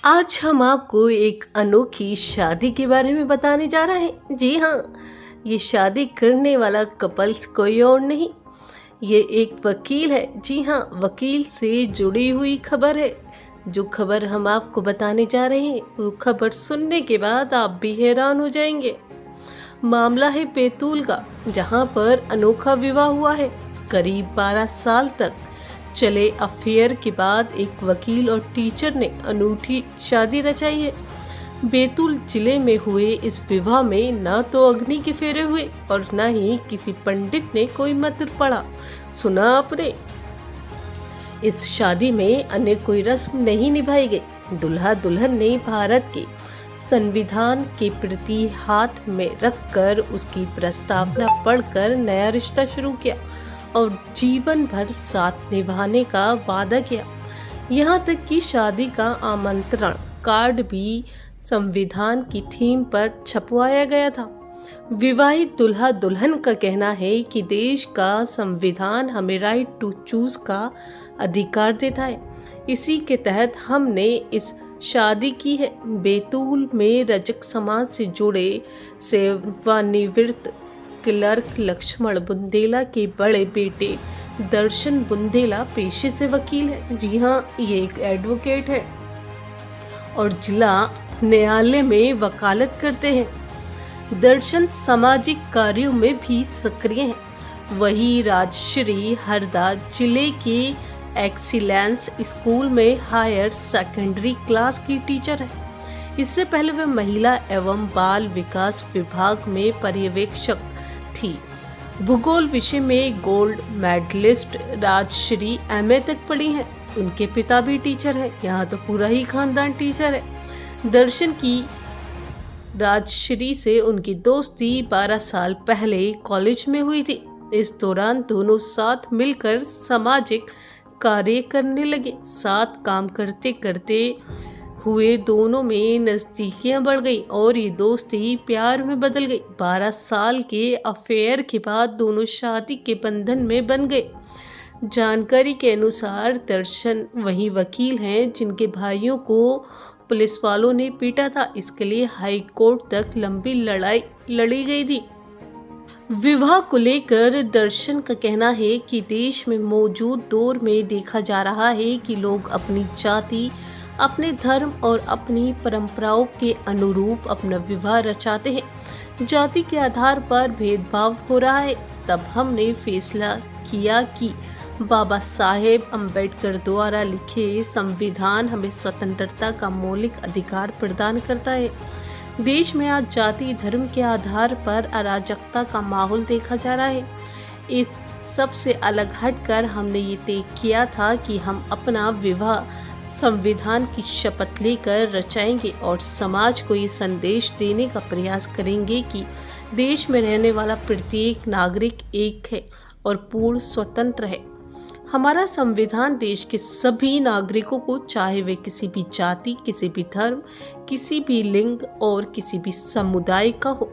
आज हम आपको एक अनोखी शादी के बारे में बताने जा रहे हैं। जी हाँ, ये शादी करने वाला कपल्स कोई और नहीं, ये एक वकील है। जी हाँ, वकील से जुड़ी हुई खबर है। जो खबर हम आपको बताने जा रहे हैं, वो खबर सुनने के बाद आप भी हैरान हो जाएंगे। मामला है बैतूल का, जहाँ पर अनोखा विवाह हुआ है। करीब 12 साल तक चले अफेयर के बाद एक वकील और टीचर ने अनूठी शादी रचाई है। बैतूल जिले में हुए इस विवाह में न तो अग्नि के फेरे हुए और न ही किसी पंडित ने कोई मंत्र पढ़ा। सुना आपने? इस शादी में अन्य कोई रस्म नहीं निभाई गई। दूल्हा दुल्हन ने भारत के संविधान के प्रति हाथ में रखकर उसकी प्रस्तावना पढ़कर नया रिश्ता शुरू किया और जीवन भर साथ निभाने का वादा किया। यहाँ तक कि शादी का आमंत्रण कार्ड भी संविधान की थीम पर छपवाया गया था। विवाहित दूल्हा दुल्हन का कहना है कि देश का संविधान हमें राइट टू चूज का अधिकार देता है। इसी के तहत हमने इस शादी की है। बैतूल में रजक समाज से जुड़े सेवानिवृत्त क्लर्क लक्ष्मण बुंदेला के बड़े बेटे दर्शन बुंदेला पेशे से वकील है। जी हाँ, ये एक एडवोकेट है और जिला न्यायालय में वकालत करते हैं। दर्शन सामाजिक कार्यों में भी सक्रिय हैं। वही राजश्री हरदा जिले के एक्सीलेंस स्कूल में हायर सेकेंडरी क्लास की टीचर है। इससे पहले वह महिला एवं बाल विकास विभाग में पर्यवेक्षक थी। भूगोल विषय में गोल्ड मेडलिस्ट राजश्री एमए तक पढ़ी हैं। उनके पिता भी टीचर है। यहाँ तो पूरा ही खानदान टीचर है। दर्शन की राजश्री से उनकी दोस्ती 12 साल पहले कॉलेज में हुई थी। इस दौरान दोनों साथ मिलकर सामाजिक कार्य करने लगे। साथ काम करते करते हुए दोनों में नज़दीकियां बढ़ गई और ये दोस्ती प्यार में बदल गई। 12 साल के अफेयर के बाद दोनों शादी के बंधन में बन गए। जानकारी के अनुसार दर्शन वही वकील हैं जिनके भाइयों को पुलिस वालों ने पीटा था। इसके लिए हाई कोर्ट तक लंबी लड़ाई लड़ी गई थी। विवाह को लेकर दर्शन का कहना है कि देश में मौजूद दौर में देखा जा रहा है कि लोग अपनी जाति, अपने धर्म और अपनी परंपराओं के अनुरूप अपना विवाह रचाते हैं। जाति के आधार पर भेदभाव हो रहा है। तब हमने फैसला किया कि बाबा साहेब अम्बेडकर द्वारा लिखे संविधान हमें स्वतंत्रता का मौलिक अधिकार प्रदान करता है। देश में आज जाति धर्म के आधार पर अराजकता का माहौल देखा जा रहा है। इस सबसे अलग हटकर हमने ये तय किया था कि हम अपना विवाह संविधान की शपथ लेकर रचाएंगे और समाज को ये संदेश देने का प्रयास करेंगे कि देश में रहने वाला प्रत्येक नागरिक एक है और पूर्ण स्वतंत्र है। हमारा संविधान देश के सभी नागरिकों को, चाहे वे किसी भी जाति, किसी भी धर्म, किसी भी लिंग और किसी भी समुदाय का हो।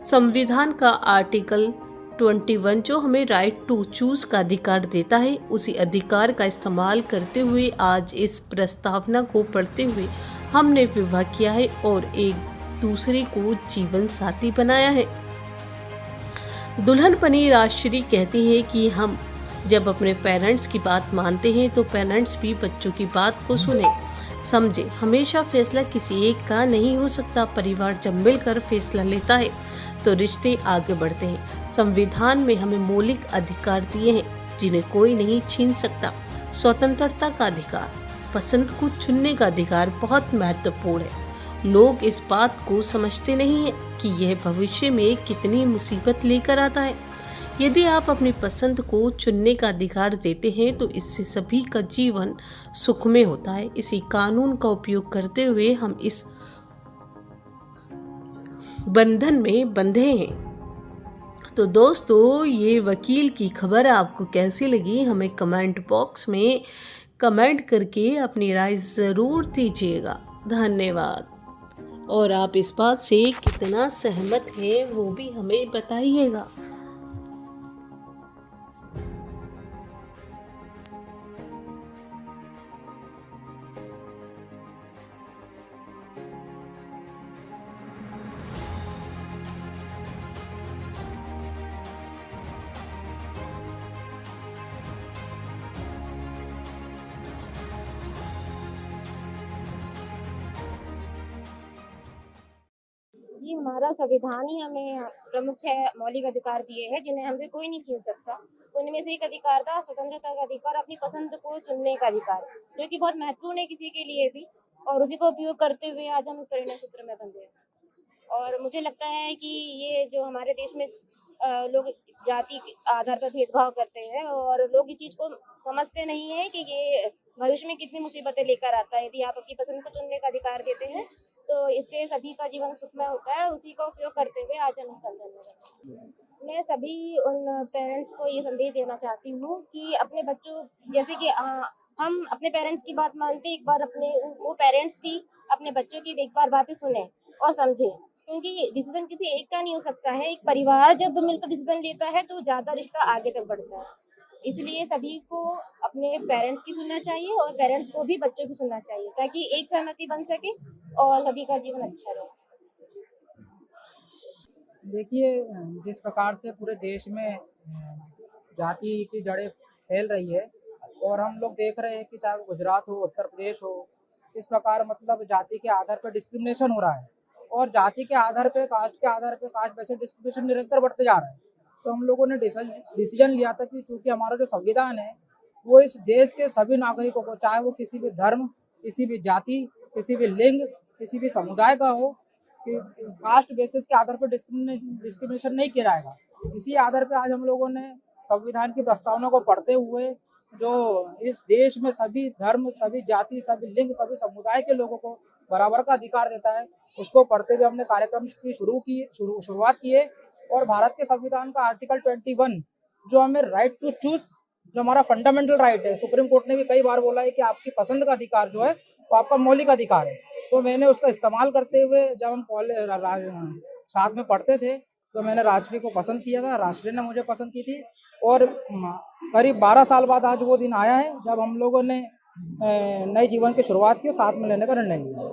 संविधान का आर्टिकल 21 जो हमें राइट टू चूज का अधिकार देता है, उसी अधिकार का इस्तेमाल करते हुए आज इस प्रस्तावना को पढ़ते हुए हमने विवाह किया है और एक दूसरे को जीवन साथी बनाया है। दुल्हन बनी राजश्री कहती है कि हम जब अपने पेरेंट्स की बात मानते हैं तो पेरेंट्स भी बच्चों की बात को सुने समझे। हमेशा फैसला किसी एक का नहीं हो सकता। परिवार जब मिलकर फैसला लेता है तो रिश्ते आगे बढ़ते हैं। संविधान में हमें मौलिक अधिकार दिए हैं जिन्हें कोई नहीं छीन सकता। स्वतंत्रता का अधिकार, पसंद को चुनने का अधिकार बहुत महत्वपूर्ण है। लोग इस बात को समझते नहीं हैं कि यह भविष्य में कितनी मुसीबत लेकर आता है। यदि आप अपनी पसंद को चुनने का अधिकार देते हैं तो इससे सभी का जीवन सुखमय होता है। इसी कानून का उपयोग करते हुए हम इस बंधन में बंधे हैं। तो दोस्तों, ये वकील की खबर आपको कैसी लगी, हमें कमेंट बॉक्स में कमेंट करके अपनी राय ज़रूर दीजिएगा। धन्यवाद। और आप इस बात से कितना सहमत हैं वो भी हमें बताइएगा। जी, हमारा संविधान ही हमें प्रमुख 6 मौलिक अधिकार दिए हैं, जिन्हें हमसे कोई नहीं छीन सकता। उनमें से एक अधिकार था स्वतंत्रता का अधिकार, अपनी पसंद को चुनने का अधिकार, जो कि बहुत महत्वपूर्ण है किसी के लिए भी, और उसी का उपयोग करते हुए आज हम इस परिणय सूत्र में बंधे हैं। और मुझे लगता है कि ये जो हमारे देश में लोग जाति के आधार पर भेदभाव करते हैं और लोग इस चीज़ को समझते नहीं हैं कि ये भविष्य में कितनी मुसीबतें लेकर आता है। यदि आप अपनी पसंद को चुनने का अधिकार देते हैं, तो इससे सभी का जीवन सुखमय होता है। उसी का उपयोग करते हुए आज हम इस बंधन में रहते हैं। मैं सभी उन पेरेंट्स को ये संदेश देना चाहती हूँ कि अपने बच्चों जैसे कि हम अपने पेरेंट्स की बात मानते हैं, एक बार अपने वो पेरेंट्स भी अपने बच्चों की एक बार बातें सुने और समझे, क्योंकि डिसीजन किसी एक का नहीं हो सकता है। एक परिवार जब मिलकर डिसीजन लेता है तो ज़्यादा रिश्ता आगे तक बढ़ता है। इसलिए सभी को अपने पेरेंट्स की सुनना चाहिए और पेरेंट्स को भी बच्चों की सुनना चाहिए, ताकि एक सहमति बन सके और सभी का जीवन अच्छा रहे। देखिए, जिस प्रकार से पूरे देश में जाति की जड़ें फैल रही है और हम लोग देख रहे हैं कि चाहे वो गुजरात हो, उत्तर प्रदेश हो, किस प्रकार मतलब जाति के आधार पर डिस्क्रिमिनेशन हो रहा है और जाति के आधार पे, कास्ट के आधार पे, कास्ट वैसे डिस्क्रिमिनेशन निरंतर बढ़ते जा रहा है। तो हम लोगों ने डिसीजन लिया था कि चूंकि हमारा जो संविधान है वो इस देश के सभी नागरिकों को, चाहे वो किसी भी धर्म, किसी भी जाति, किसी भी लिंग, किसी भी समुदाय का हो, कि कास्ट बेसिस के आधार पर डिस्क्रिमिनेशन नहीं किया जाएगा। इसी आधार पर आज हम लोगों ने संविधान की प्रस्तावना को पढ़ते हुए जो इस देश में सभी धर्म, सभी जाति, सभी लिंग, सभी समुदाय के लोगों को बराबर का अधिकार देता है, उसको पढ़ते हुए हमने कार्यक्रम की शुरुआत की है। और भारत के संविधान का आर्टिकल 21 जो हमें राइट टू चूज, जो हमारा फंडामेंटल राइट है, सुप्रीम कोर्ट ने भी कई बार बोला है कि आपकी पसंद का अधिकार जो है वो आपका मौलिक अधिकार है। तो मैंने उसका इस्तेमाल करते हुए जब हम कॉलेज साथ में पढ़ते थे तो मैंने राजश्री को पसंद किया था, राजश्री ने मुझे पसंद की थी। और करीब 12 साल बाद आज वो दिन आया है जब हम लोगों ने नए जीवन की शुरुआत की और साथ में लेने का निर्णय लिया।